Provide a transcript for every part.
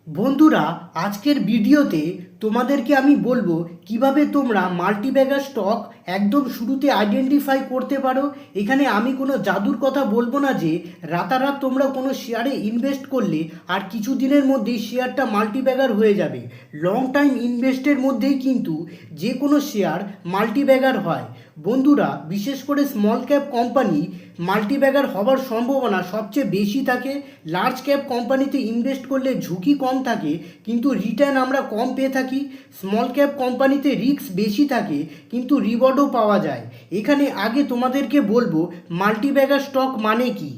বন্ধুরা, আজকের ভিডিওতে তোমাদেরকে আমি বলবো কিভাবে তোমরা মাল্টিব্যাগার স্টক একদম শুরুতে আইডেন্টিফাই করতে পারো। এখানে আমি কোনো জাদুর কথা বলবো না যে রাতারাত তোমরা কোনো শেয়ারে ইনভেস্ট করলে আর কিছু দিনের মধ্যেই শেয়ারটা মাল্টিব্যাগার হয়ে যাবে। লং টাইম ইনভেস্টের মধ্যেই কিন্তু যে কোনো শেয়ার মাল্টিব্যাগার হয়। বন্ধুরা, বিশেষ করে স্মল ক্যাপ কোম্পানি মাল্টিব্যাগার হবার সম্ভাবনা সবচেয়ে বেশি থাকে। লার্জ ক্যাপ কোম্পানিতে ইনভেস্ট করলে ঝুঁকি কম থাকে কিন্তু রিটার্ন আমরা কম পেয়ে থাকি। স্মল ক্যাপ কোম্পানিতে রিস্ক বেশি থাকে কিন্তু রিওয়ার্ডও পাওয়া যায়। এখানে আগে তোমাদেরকে বলবো মাল্টিব্যাগার স্টক মানে কি।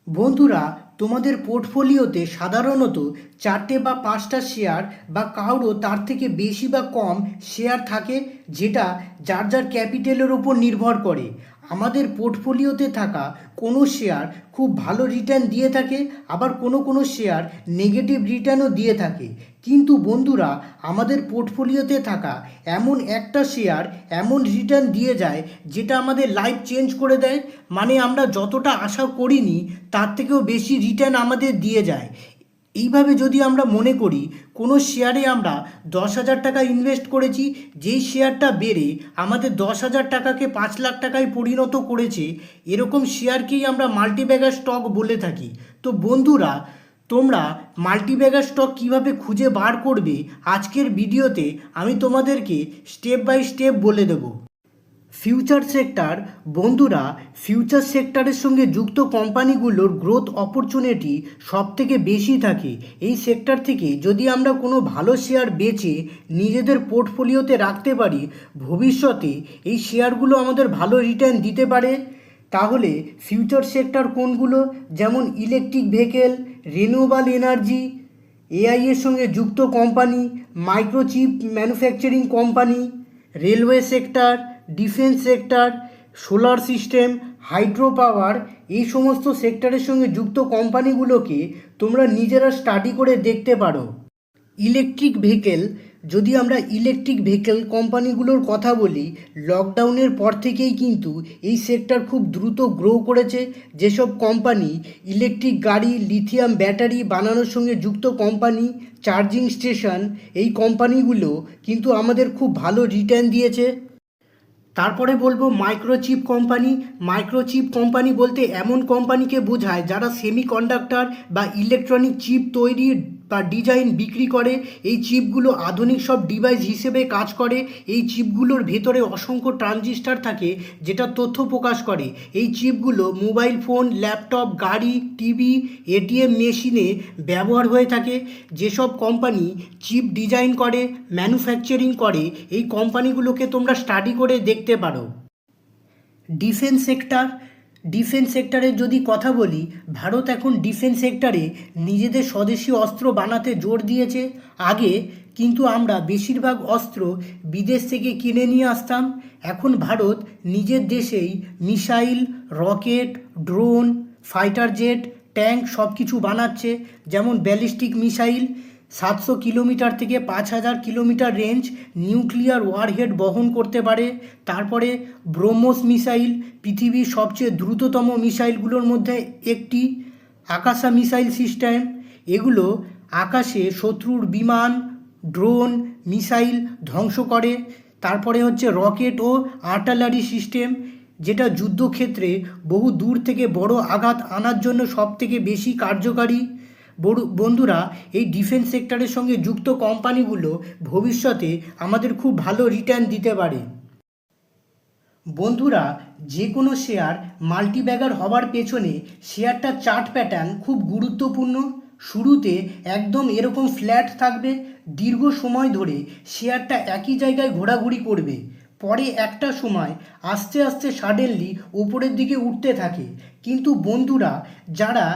বন্ধুরা, তোমাদের পোর্টফোলিওতে সাধারণত 4টে বা 5টা শেয়ার বা কারো তার থেকে বেশি বা কম শেয়ার থাকে, যেটা যার যার ক্যাপিটালের ওপর নির্ভর করে। আমাদের পোর্টফোলিওতে থাকা কোনো শেয়ার খুব ভালো রিটার্ন দিয়ে থাকে, আবার কোনো কোনো শেয়ার নেগেটিভ রিটার্নও দিয়ে থাকে। কিন্তু বন্ধুরা, আমাদের পোর্টফোলিওতে থাকা এমন একটা শেয়ার এমন রিটার্ন দিয়ে যায় যেটা আমাদের লাইফ চেঞ্জ করে দেয়। মানে আমরা যতটা আশা করিনি তার থেকেও বেশি রিটার্ন আমাদের দিয়ে যায়। এইভাবে যদি আমরা মনে করি কোনো শেয়ারে আমরা 10,000 টাকা ইনভেস্ট করেছি, যেই শেয়ারটা বেড়ে আমাদের 10,000 টাকাকে 5 লাখ টাকায় পরিণত করেছে, এরকম শেয়ারকেই আমরা মাল্টিব্যাগার স্টক বলে থাকি। তো বন্ধুরা, তোমরা মাল্টিব্যাগার স্টক কিভাবে খুঁজে বার করবে আজকের ভিডিওতে আমি তোমাদেরকে স্টেপ বাই স্টেপ বলে দেবো। Future sector. বন্ধুরা, ফিউচার সেক্টরের সঙ্গে যুক্ত কোম্পানিগুলোর গ্রোথ অপরচুনিটি সব থেকে বেশি থাকে। এই সেক্টর থেকে যদি আমরা কোনো ভালো শেয়ার বেচে নিজেদের পোর্টফোলিওতে রাখতে পারি, ভবিষ্যতে এই শেয়ারগুলো আমাদের ভালো রিটার্ন দিতে পারে। তাহলে ফিউচার সেক্টর কোনগুলো? যেমন electric vehicle, renewable energy, AI এর সঙ্গে যুক্ত company, microchip manufacturing company, railway sector, defence sector, solar system, hydro power. এই সমস্ত সেক্টরের সঙ্গে যুক্ত কোম্পানিগুলোকে তোমরা নিজেরা স্টাডি করে দেখতে পারো। Electric vehicle. যদি আমরা ইলেকট্রিক ভেহিকেল কোম্পানিগুলোর কথা বলি, লকডাউনের পর থেকেই কিন্তু এই সেক্টর খুব দ্রুত গ্রো করেছে। যেসব কোম্পানি ইলেকট্রিক গাড়ি, লিথিয়াম ব্যাটারি বানানোর সঙ্গে যুক্ত কোম্পানি, চার্জিং স্টেশন, এই কোম্পানিগুলো কিন্তু আমাদের খুব ভালো রিটার্ন দিয়েছে। তারপরে বলবো মাইক্রোচিপ কোম্পানি। মাইক্রোচিপ কোম্পানি বলতে এমন কোম্পানিকে বোঝায় যারা সেমিকন্ডাক্টর বা ইলেকট্রনিক চিপ তৈরি বা ডিজাইন বিক্রি করে। এই চিপগুলো আধুনিক সব ডিভাইস হিসেবে কাজ করে। এই চিপগুলোর ভেতরে অসংখ্য ট্রানজিস্টার থাকে যেটা তথ্য প্রকাশ করে। এই চিপগুলো মোবাইল ফোন, ল্যাপটপ, গাড়ি, টিভি, এটিএম মেশিনে ব্যবহার হয়ে থাকে। যেসব কোম্পানি চিপ ডিজাইন করে, ম্যানুফ্যাকচারিং করে, এই কোম্পানিগুলোকে তোমরা স্টাডি করে দেখতে পারো। Defence sector. ডিফেন্স সেক্টরের যদি কথা বলি, ভারত এখন ডিফেন্স সেক্টরে নিজেদের স্বদেশি অস্ত্র বানাতে জোর দিয়েছে। আগে কিন্তু আমরা বেশিরভাগ অস্ত্র বিদেশ থেকে কিনে নিয়ে আসতাম। এখন ভারত নিজের দেশেই missile, rocket, drone, fighter jet, tank সব কিছু বানাচ্ছে। যেমন ব্যালিস্টিক মিসাইল 700 কিলোমিটার থেকে 5,000 কিলোমিটার রেঞ্জ নিউক্লিয়ার ওয়ারহেড বহন করতে পারে। তারপরে ব্রহ্মোস মিসাইল, পৃথিবীর সবচেয়ে দ্রুততম মিসাইলগুলোর মধ্যে একটি। আকাশা মিসাইল সিস্টেম, এগুলো আকাশে শত্রুর বিমান, ড্রোন, মিসাইল ধ্বংস করে। তারপরে হচ্ছে রকেট ও আর্টিলারি সিস্টেম, যেটা যুদ্ধক্ষেত্রে বহু দূর থেকে বড় আঘাত আনার জন্য সবথেকে বেশি কার্যকারী। বন্ধুরা, এই ডিফেন্স সেক্টরের সঙ্গে যুক্ত কোম্পানিগুলো ভবিষ্যতে আমাদের খুব ভালো রিটার্ন দিতে পারে। বন্ধুরা, যে কোনো শেয়ার মাল্টিব্যাগার হবার পেছনে শেয়ারটার চার্ট প্যাটার্ন খুব গুরুত্বপূর্ণ। শুরুতে একদম এরকম ফ্ল্যাট থাকবে, দীর্ঘ সময় ধরে শেয়ারটা একই জায়গায় ঘোরাঘুরি করবে। পরে একটা সময় আস্তে আস্তে সাডেনলি ওপরের দিকে উঠতে থাকে। কিন্তু বন্ধুরা, যারা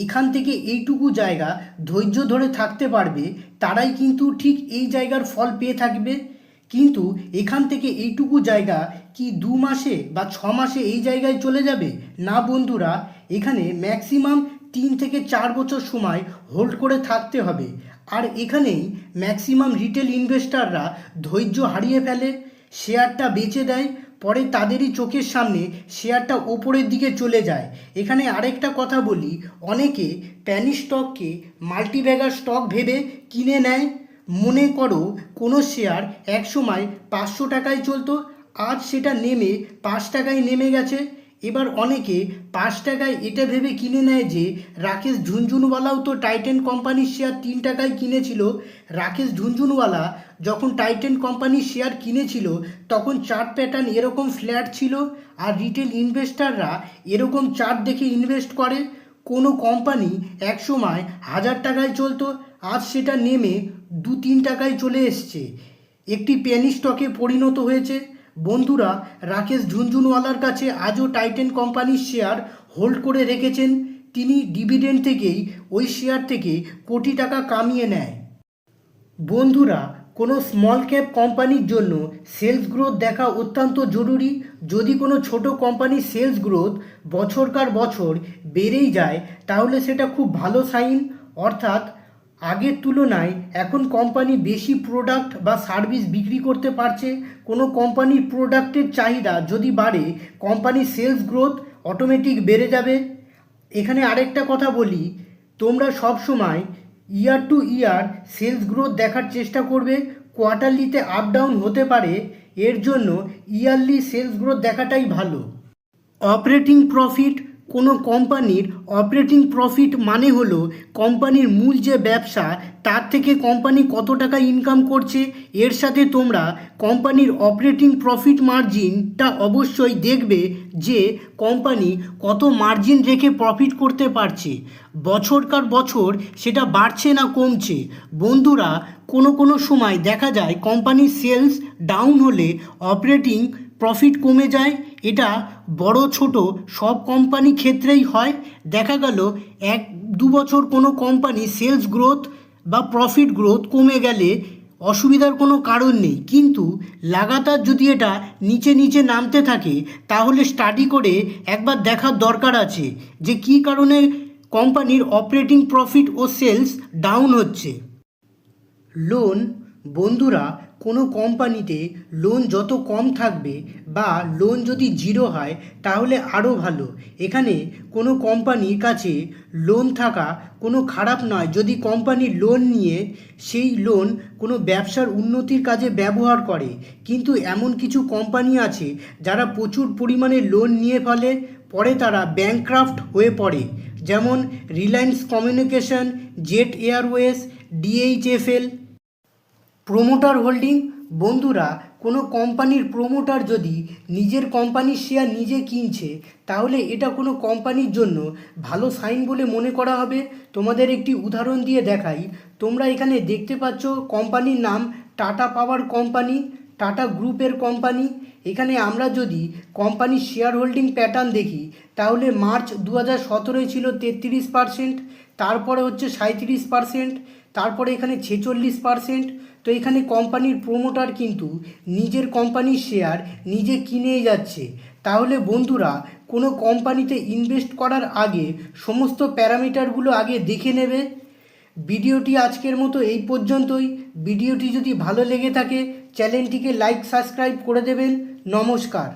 এখান থেকে এইটুকু জায়গা ধৈর্য ধরে থাকতে পারবে তারাই কিন্তু ঠিক এই জায়গার ফল পেয়ে থাকবে। কিন্তু এখান থেকে এইটুকু জায়গা কি 2 মাসে বা 6 মাসে এই জায়গায় চলে যাবে? না বন্ধুরা, এখানে ম্যাক্সিমাম 3 থেকে 4 বছর সময় হোল্ড করে থাকতে হবে। আর এখানেই ম্যাক্সিমাম রিটেল ইনভেস্টাররা ধৈর্য হারিয়ে ফেলে, শেয়ারটা বেচে দেয়। পরে তাদেরই চোখের সামনে শেয়ারটা ওপরের দিকে চলে যায়। এখানে আরেকটা কথা বলি, অনেকে প্যানি স্টককে মাল্টিব্যাগার স্টক ভেবে কিনে নেয়। মনে করো কোনো শেয়ার একসময় 500 টাকায় চলতো, আজ সেটা নেমে 5 টাকায় নেমে গেছে। এবার অনেকে 5 টাকায় এটা ভেবে কিনে নেয় যে রাকেশ ঝুনঝুনওয়ালাও তো টাইটান কোম্পানির শেয়ার 3 টাকায় কিনেছিল। রাকেশ ঝুনঝুনওয়ালা যখন টাইটান কোম্পানির শেয়ার কিনেছিল তখন চার্ট প্যাটার্ন এরকম ফ্ল্যাট ছিল, আর রিটেল ইনভেস্টাররা এরকম চার্ট দেখে ইনভেস্ট করে। কোনো কোম্পানি একসময় 1000 টাকায় চলতো, আজ সেটা নেমে 2-3 টাকায় চলে এসছে, একটি পেনি স্টকে পরিণত হয়েছে। বন্ধুরা, রাকেশ ঝুনঝুনওয়ালার কাছে আজও টাইটান কোম্পানির শেয়ার হোল্ড করে রেখেছেন। তিনি ডিভিডেন্ড থেকেই ওই শেয়ার থেকে কোটি টাকা কামিয়ে নেয়। বন্ধুরা, কোনো স্মল ক্যাপ কোম্পানির জন্য সেলস গ্রোথ দেখা অত্যন্ত জরুরি। যদি কোনো ছোট কোম্পানির সেলস গ্রোথ বছরকার বছর বেড়েই যায় তাহলে সেটা খুব ভালো সাইন, অর্থাৎ আগের তুলনায় এখন কোম্পানি বেশি প্রোডাক্ট বা সার্ভিস বিক্রি করতে পারছে। কোনো কোম্পানির প্রোডাক্টের চাহিদা যদি বাড়ে কোম্পানির সেলস গ্রোথ অটোমেটিক বেড়ে যাবে। এখানে আরেকটা কথা বলি, তোমরা সব সময় ইয়ার টু ইয়ার সেলস গ্রোথ দেখার চেষ্টা করবে। কোয়ার্টারলিতে আপ ডাউন হতে পারে, এর জন্য ইয়ারলি সেলস গ্রোথ দেখাটাই ভালো। অপারেটিং প্রফিট, কোনো কোম্পানির অপারেটিং প্রফিট মানে হলো কোম্পানির মূল যে ব্যবসা তার থেকে কোম্পানি কত টাকা ইনকাম করছে, এর সাথে তোমরা কোম্পানির অপারেটিং প্রফিট মার্জিনটা অবশ্যই দেখবে যে কোম্পানি কত মার্জিন রেখে প্রফিট করতে পারছে, বছরকার বছর সেটা বাড়ছে না কমছে। বন্ধুরা, কোনো সময় দেখা যায় কোম্পানির সেলস ডাউন হলে অপারেটিং প্রফিট কমে যায়। এটা বড় ছোট সব কোম্পানি ক্ষেত্রেই হয়। দেখা গেল 1-2 বছর কোনো কোম্পানি সেলস গ্রোথ বা প্রফিট গ্রোথ কমে গেলে অসুবিধার কোনো কারণ নেই, কিন্তু লাগাতার যদি এটা নিচে নিচে নামতে থাকে তাহলে স্টাডি করে একবার দেখার দরকার আছে যে কী কারণে কোম্পানির অপারেটিং প্রফিট ও সেলস ডাউন হচ্ছে। লোন, বন্ধুরা, কোনো কোম্পানিতে লোন যত কম থাকবে বা লোন যদি জিরো হয় তাহলে আরও ভালো। এখানে কোনো কোম্পানির কাছে লোন থাকা কোনো খারাপ নয় যদি কোম্পানি লোন নিয়ে সেই লোন কোনো ব্যবসার উন্নতির কাজে ব্যবহার করে। কিন্তু এমন কিছু কোম্পানি আছে যারা প্রচুর পরিমাণে লোন নিয়ে ফেলে, পরে তারা ব্যাংকক্রাফট হয়ে পড়ে, যেমন Reliance communication, Jet Airways, DHFL. Promoter holding, বন্ধুরা, কোনো কোম্পানির প্রোমোটার যদি নিজের কোম্পানির শেয়ার নিজে কিনছে তাহলে এটা কোনো কোম্পানির জন্য ভালো সাইন বলে মনে করা হবে। তোমাদের একটি উদাহরণ দিয়ে দেখাই। তোমরা এখানে দেখতে পাচ্ছ কোম্পানির নাম টাটা পাওয়ার কোম্পানি, টাটা গ্রুপের কোম্পানি। এখানে আমরা যদি কোম্পানির শেয়ার হোল্ডিং প্যাটার্ন দেখি তাহলে মার্চ 2017 ছিল 33%, তারপরে হচ্ছে 37%, তারপরে এখানে 46%। তো এখানে কোম্পানির প্রোমোটার কিন্তু নিজের কোম্পানির শেয়ার নিজে কিনেই যাচ্ছে। তাহলে বন্ধুরা, কোনো কোম্পানিতে ইনভেস্ট করার আগে সমস্ত প্যারামিটারগুলো আগে দেখে নেবে। ভিডিওটি আজকের মতো এই পর্যন্তই। ভিডিওটি যদি ভালো লেগে থাকে চ্যানেলটিকে লাইক সাবস্ক্রাইব করে দেবেন। নমস্কার।